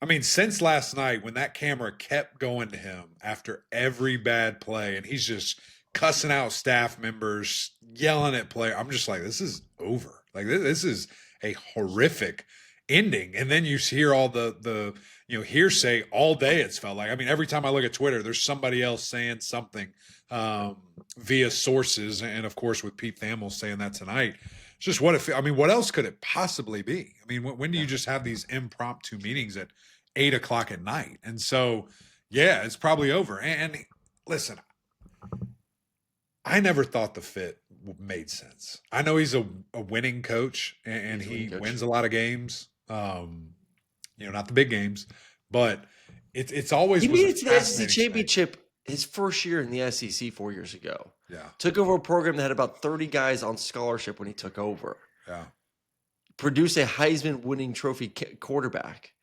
I mean, since last night when that camera kept going to him after every bad play and he's just cussing out staff members, yelling at play, I'm just like, this is over. Like this is a horrific ending. And then you hear all the hearsay all day. It's felt like. I mean, every time I look at Twitter, there's somebody else saying something via sources, and of course with Pete Thamel saying that tonight. It's just what else could it possibly be? I mean, when do you just have these impromptu meetings at 8:00 at night? And so, yeah, it's probably over. And listen, I never thought the fit made sense. I know he's a winning coach and he wins a lot of games. Not the big games, but it's always he made it to the SEC championship his first year in the SEC 4 years ago. Yeah, took over a program that had about 30 guys on scholarship when he took over. Yeah, produced a Heisman winning trophy quarterback.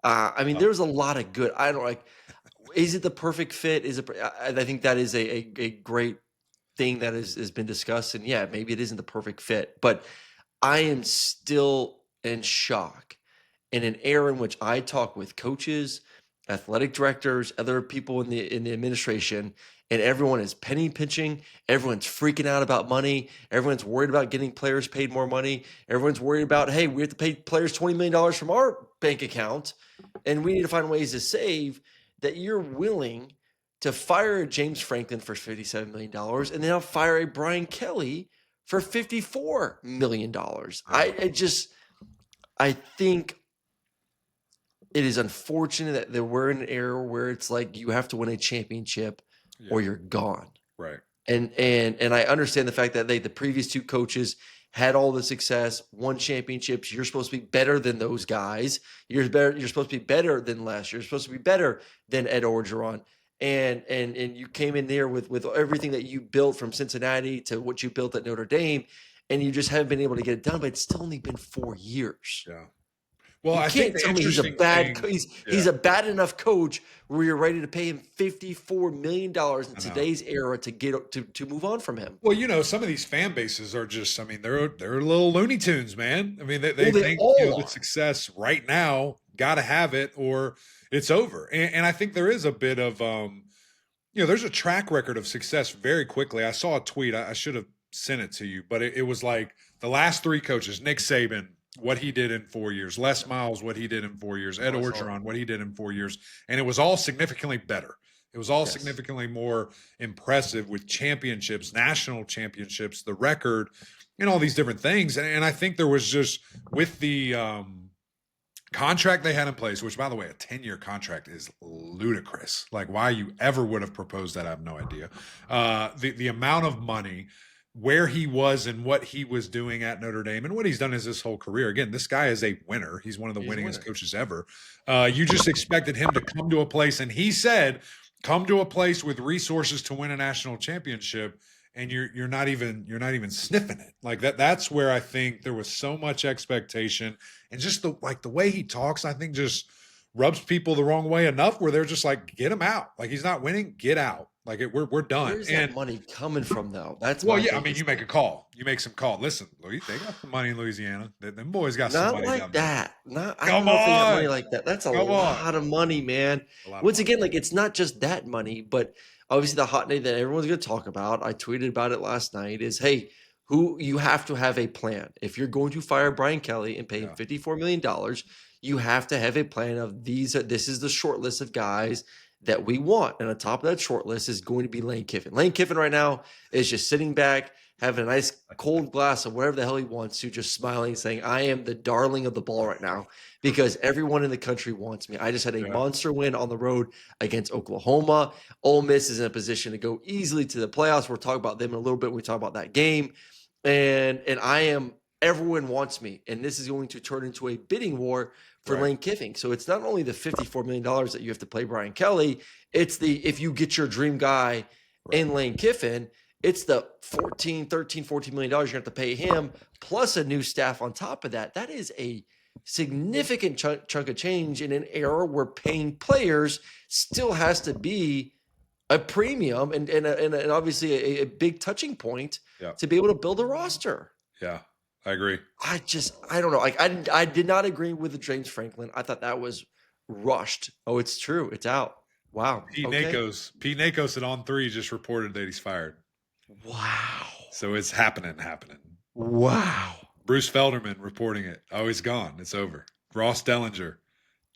I mean, there's a lot of good. I don't like. Is it the perfect fit? I think that is a great thing that has been discussed. And yeah, maybe it isn't the perfect fit, but I am still in shock in an era in which I talk with coaches, athletic directors, other people in the administration, and everyone is penny pinching. Everyone's freaking out about money. Everyone's worried about getting players paid more money. Everyone's worried about, hey, we have to pay players $20 million from our bank account, and we need to find ways to save. That you're willing to fire James Franklin for $57 million and then I'll fire a Brian Kelly for $54 million. I think it is unfortunate that we're in an era where it's like you have to win a championship or you're gone. Right. And I understand the fact that the previous two coaches had all the success, won championships. You're supposed to be better than those guys. You're supposed to be better than Les. You're supposed to be better than Ed Orgeron. And you came in there with everything that you built from Cincinnati to what you built at Notre Dame, and you just haven't been able to get it done. But it's still only been 4 years. Yeah. Well, I can't tell me he's a bad he's a bad enough coach where you're ready to pay him $54 million in today's era to get to move on from him. Well, some of these fan bases are just, I mean, they're little Looney Tunes, man. I mean, they think the success right now, got to have it or it's over. And I think there is a bit of, there's a track record of success very quickly. I saw a tweet. I should have sent it to you, but it was like the last three coaches, Nick Saban, what he did in 4 years, Les Miles, what he did in 4 years, Ed Orgeron, what he did in 4 years. And it was all significantly better. It was all significantly more impressive with championships, national championships, the record, and all these different things. And I think there was just with the contract they had in place, which, by the way, a 10-year contract is ludicrous. Like why you ever would have proposed that, I have no idea. The amount of money, where he was and what he was doing at Notre Dame and what he's done his whole career. Again, this guy is a winner. He's one of the winningest coaches ever. You just expected him to come to a place, and he said, come to a place with resources to win a national championship, and you're not even sniffing it. Like that's where I think there was so much expectation, and just the way he talks, I think just rubs people the wrong way enough where they're just like, get him out. Like he's not winning, get out. Like we're done. Where's that money coming from though? That's I mean, you make a call. You make some call. Listen, they got some money in Louisiana. Them boys got some money. Not like that. I don't know if they got money like that. That's a lot of money, man. Once again, like it's not just that money, but obviously the hot name that everyone's going to talk about. I tweeted about it last night. Is you have to have a plan if you're going to fire Brian Kelly and pay him $54 million. You have to have a plan of these. This is the short list of guys that we want. And on top of that short list is going to be Lane Kiffin. Lane Kiffin right now is just sitting back, having a nice cold glass of whatever the hell he wants to, just smiling, saying, I am the darling of the ball right now because everyone in the country wants me. I just had a monster win on the road against Oklahoma. Ole Miss is in a position to go easily to the playoffs. We'll talk about them in a little bit when we talk about that game. And everyone wants me. And this is going to turn into a bidding war for Lane Kiffin. So it's not only the $54 million that you have to play Brian Kelly, it's if you get your dream guy in Lane Kiffin, it's the $14 million you're going to have to pay him, plus a new staff on top of that. That is a significant chunk of change in an era where paying players still has to be a premium and obviously a big touching point to be able to build a roster. Yeah. I agree. I don't know. Like I did not agree with the James Franklin. I thought that was rushed. Oh, it's true. It's out. Wow. Pete Nakos at On 3 just reported that he's fired. Wow. So it's happening. Wow. Bruce Felderman reporting it. Oh, he's gone. It's over. Ross Dellinger.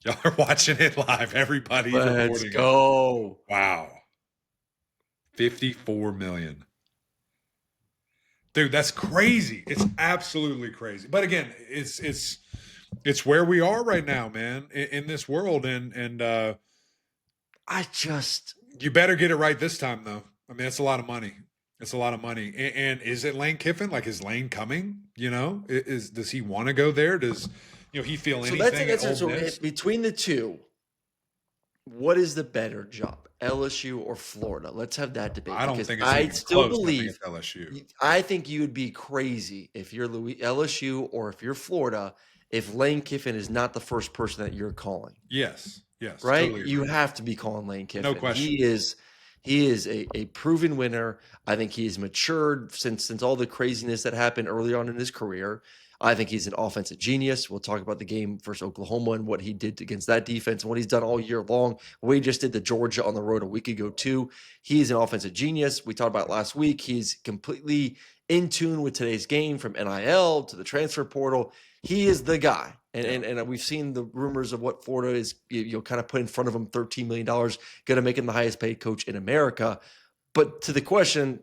Y'all are watching it live. Everybody Let's go. It. Wow. 54 million. Dude, that's crazy. It's absolutely crazy. But again, it's where we are right now, man, in this world. And you better get it right this time, though. I mean, it's a lot of money. It's a lot of money. And is it Lane Kiffin? Like, is Lane coming? Does he want to go there? Does he feel anything? So between the two, what is the better job, LSU or Florida? Let's have that debate. I don't think it's believe LSU. I think you would be crazy if you're LSU or if you're Florida if Lane Kiffin is not the first person that you're calling. Yes. Right? Totally you have to be calling Lane Kiffin. No question. He is a proven winner. I think he's matured since all the craziness that happened early on in his career. I think he's an offensive genius. We'll talk about the game versus Oklahoma and what he did against that defense and what he's done all year long. What he just did to Georgia on the road a week ago, too. He's an offensive genius. We talked about it last week. He's completely in tune with today's game, from NIL to the transfer portal. He is the guy. And we've seen the rumors of what Florida is, kind of put in front of him, $13 million, going to make him the highest paid coach in America. But to the question,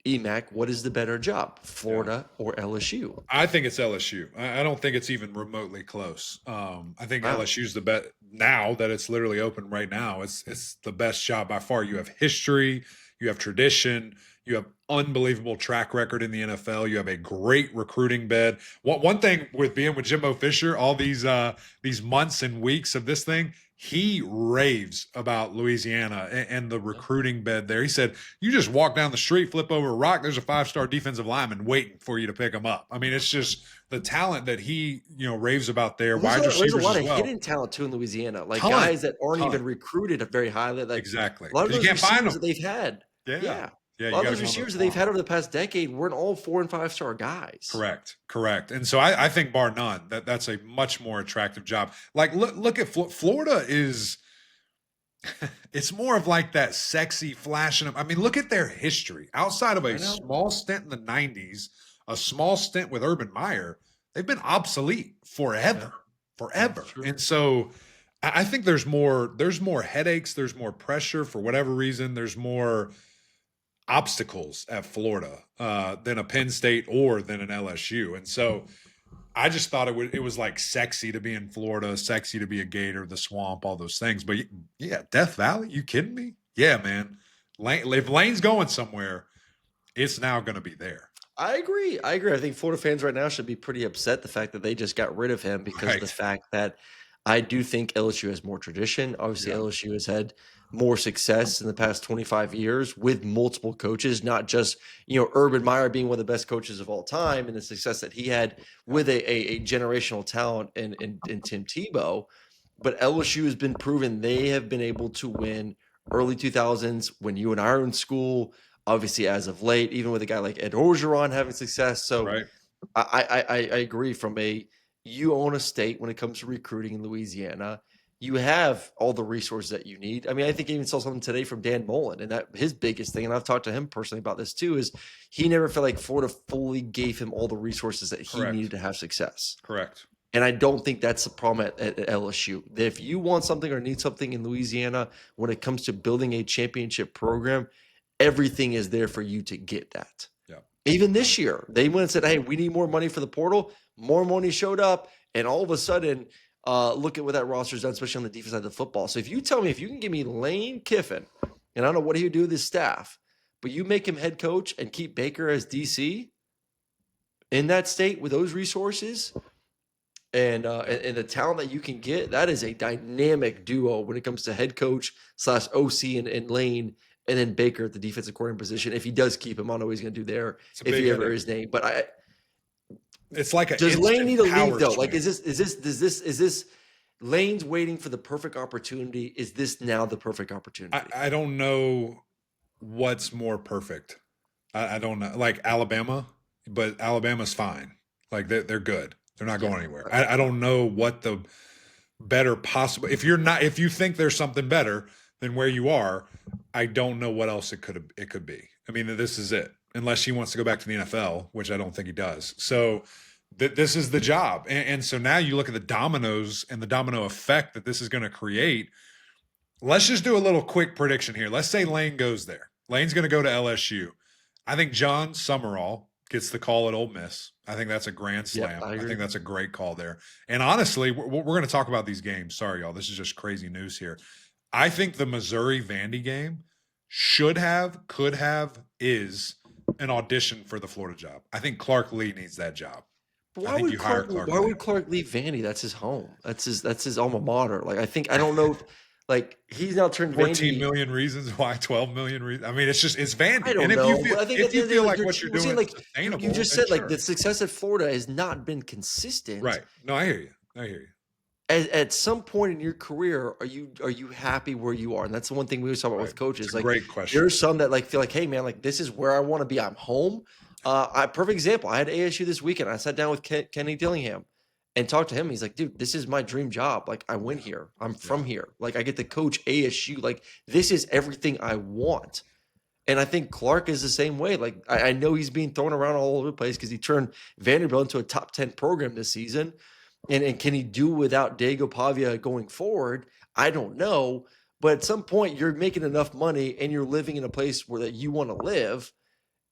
EMAC, what is the better job, Florida or LSU? I think it's LSU. I don't think it's even remotely close. I think LSU's the best now that it's literally open right now. It's the best job by far. You have history, you have tradition, you have unbelievable track record in the NFL. You have a great recruiting bed. One thing with being with Jimbo Fisher, all these months and weeks of this thing, he raves about Louisiana and the recruiting bed there. He said, you just walk down the street, flip over a rock, there's a 5-star defensive lineman waiting for you to pick him up. I mean, it's just the talent that he, raves about there. There's a lot of hidden talent, too, in Louisiana. Like guys that aren't even recruited very highly. Like, exactly. A lot of those you can't find them that they've had. Yeah. A lot of those receivers that they've had over the past decade weren't all 4- and 5-star guys. Correct. And so I think bar none, that's a much more attractive job. Like, look at Florida is it's more of like that sexy flashing. I mean, look at their history. Outside of a small stint in the 90s, a small stint with Urban Meyer, they've been obsolete forever. And so I think there's more headaches, there's more pressure for whatever reason, there's more obstacles at Florida than a Penn State or than an LSU. And so I just thought it was like sexy to be in Florida, sexy to be a Gator, the swamp, all those things. But yeah, Death Valley, you kidding me? Yeah, man. If Lane's going somewhere, it's now going to be there. I agree. I think Florida fans right now should be pretty upset the fact that they just got rid of him because of the fact that I do think LSU has more tradition. Obviously, LSU has had more success in the past 25 years with multiple coaches, not just, Urban Meyer being one of the best coaches of all time and the success that he had with a generational talent in Tim Tebow. But LSU has been proven they have been able to win early 2000s when you and I were in school, obviously as of late, even with a guy like Ed Orgeron having success. So I agree you own a state when it comes to recruiting in Louisiana. You have all the resources that you need. I mean, I think I even saw something today from Dan Mullen, and that his biggest thing, and I've talked to him personally about this too, is he never felt like Florida fully gave him all the resources that he needed to have success. Correct. And I don't think that's the problem at LSU. If you want something or need something in Louisiana when it comes to building a championship program, everything is there for you to get that. Yeah. Even this year, they went and said, hey, we need more money for the portal. More money showed up, and all of a sudden, look at what that roster's done, especially on the defense side of the football. So if you tell me, if you can give me Lane Kiffin, and I don't know what he would do with his staff, but you make him head coach and keep Baker as DC in that state with those resources and the talent that you can get, that is a dynamic duo when it comes to head coach / OC and Lane, and then Baker at the defensive coordinator position. If he does keep him, I don't know what he's going to do there if he ever is named. But it's like does Lane need to leave though? Like, is this Lane's waiting for the perfect opportunity? Is this now the perfect opportunity? I don't know what's more perfect. I don't know. Like Alabama, but Alabama's fine. Like they're good. They're not going anywhere. I don't know what the better possible. If you think there's something better than where you are, I don't know what else it could be. I mean, this is it. Unless he wants to go back to the NFL, which I don't think he does. So this is the job. And so now you look at the dominoes and the domino effect that this is going to create. Let's just do a little quick prediction here. Let's say Lain goes there. Lane's going to go to LSU. I think John Summerall gets the call at Ole Miss. I think that's a grand slam. I think that's a great call there. And honestly, we're going to talk about these games. Sorry, y'all. This is just crazy news here. I think the Missouri-Vandy game should have, could have, is an audition for the Florida job. I think Clark Lee needs that job. Why would Clark leave Vandy? That's his home. That's his alma mater. Like, I don't know. Like, he's now turned 14 million reasons why, 12 million reasons. I mean, it's Vandy. I don't know. If you feel like what you're doing is sustainable, you just said, like, the success at Florida has not been consistent. Right. No, I hear you. At some point in your career, are you happy where you are? And that's the one thing we always talk about with coaches. It's a great question. There's some that feel like, hey man, this is where I want to be. I'm home. Perfect example. I had ASU this weekend. I sat down with Kenny Dillingham and talked to him. He's like, dude, this is my dream job. Like, I went here. I'm from here. Like, I get to coach ASU. Like, this is everything I want. And I think Clark is the same way. Like, I know he's being thrown around all over the place because he turned Vanderbilt into a top 10 program this season. And can he do without Diego Pavia going forward? I don't know. But at some point, you're making enough money and you're living in a place where that you want to live.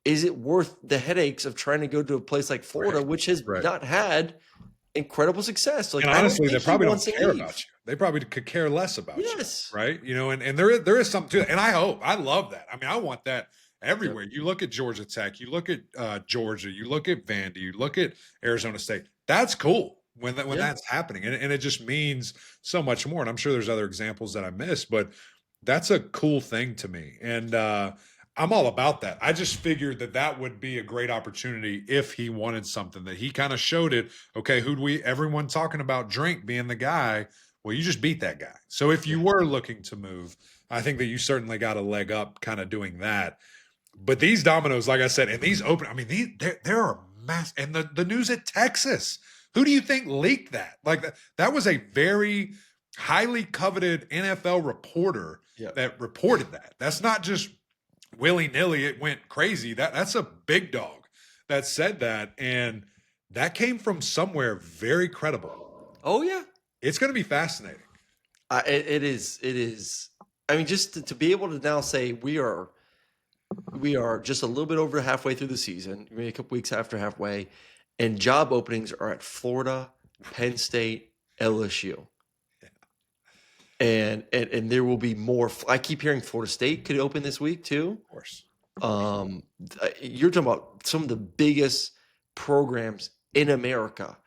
Is it worth the headaches of trying to go to a place like Florida, which has not had incredible success? Like, and honestly, they probably don't care about you. They probably could care less about you, right? You know, and there is something to it. And I love that. I mean, I want that everywhere. You look at Georgia Tech, you look at Georgia, you look at Vandy, you look at Arizona State. That's cool when that's happening. And it just means so much more. And I'm sure there's other examples that I missed, but that's a cool thing to me. And I'm all about that. I just figured that would be a great opportunity if he wanted something, that he kind of showed it. Okay, everyone talking about Drink being the guy. Well, you just beat that guy. So if you were looking to move, I think that you certainly got a leg up kind of doing that. But these dominoes, like I said, and these open, I mean, there are mass, and the news at Texas. Who do you think leaked that? Like that was a very highly coveted NFL reporter that reported that. That's not just willy-nilly. It went crazy. That's a big dog that said that, and that came from somewhere very credible. Oh yeah, it's going to be fascinating. It is. I mean, just to be able to now say we are just a little bit over halfway through the season, maybe a couple weeks after halfway, and job openings are at Florida, Penn State, LSU. And there will be more. I keep hearing Florida State could open this week too. Of course. You're talking about some of the biggest programs in America,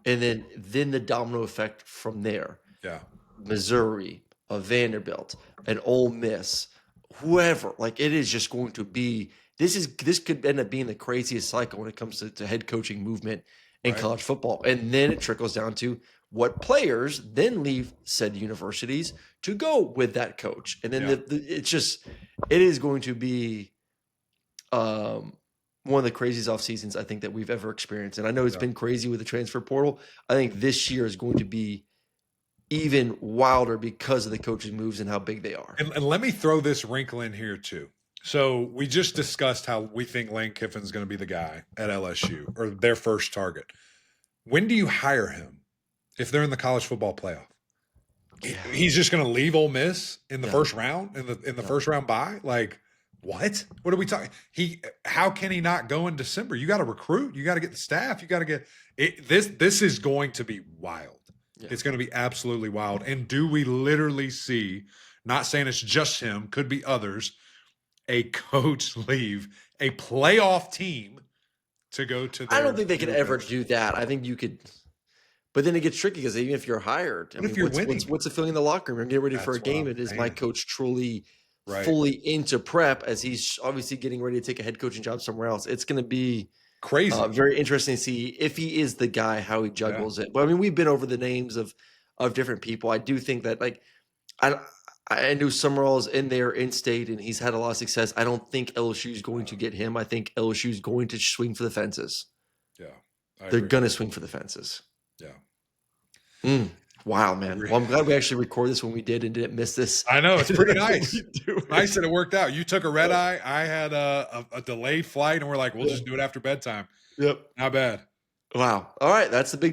and then the domino effect from there. Yeah. Missouri, a Vanderbilt, an Ole Miss, whoever. Like, it is just going to be. This could end up being the craziest cycle when it comes to head coaching movement in college football, and then it trickles down to what players then leave said universities to go with that coach. And then it is going to be one of the craziest off seasons I think that we've ever experienced. And I know it's been crazy with the transfer portal. I think this year is going to be even wilder because of the coaches' moves and how big they are. And let me throw this wrinkle in here too. So we just discussed how we think Lane Kiffin's going to be the guy at LSU, or their first target. When do you hire him? If they're in the college football playoff, he's just going to leave Ole Miss in the first round, in the first round bye. Like, what? What are we talking? How can he not go in December? You got to recruit. You got to get the staff. You got to get it. This is going to be wild. Yeah. It's going to be absolutely wild. And do we literally see? Not saying it's just him, could be others. A coach leave a playoff team to go to. I don't think they could ever do that. I think you could. But then it gets tricky because even if you're hired, if you're winning, what's the feeling in the locker room? You're getting ready for a game. It is my coach truly fully into prep as he's obviously getting ready to take a head coaching job somewhere else. It's going to be crazy, very interesting to see if he is the guy, how he juggles it. But I mean, we've been over the names of different people. I do think that I knew Summerall's in there in state and he's had a lot of success. I don't think LSU is going to get him. I think LSU is going to swing for the fences. Yeah, they're going to swing for the fences. Yeah. Wow, man. Well, I'm glad we actually recorded this when we did and didn't miss this. I know. It's pretty nice. Nice that it worked out. You took a red eye. I had a delayed flight, and we're like, we'll just do it after bedtime. Yep. Not bad. Wow. All right. That's the big news.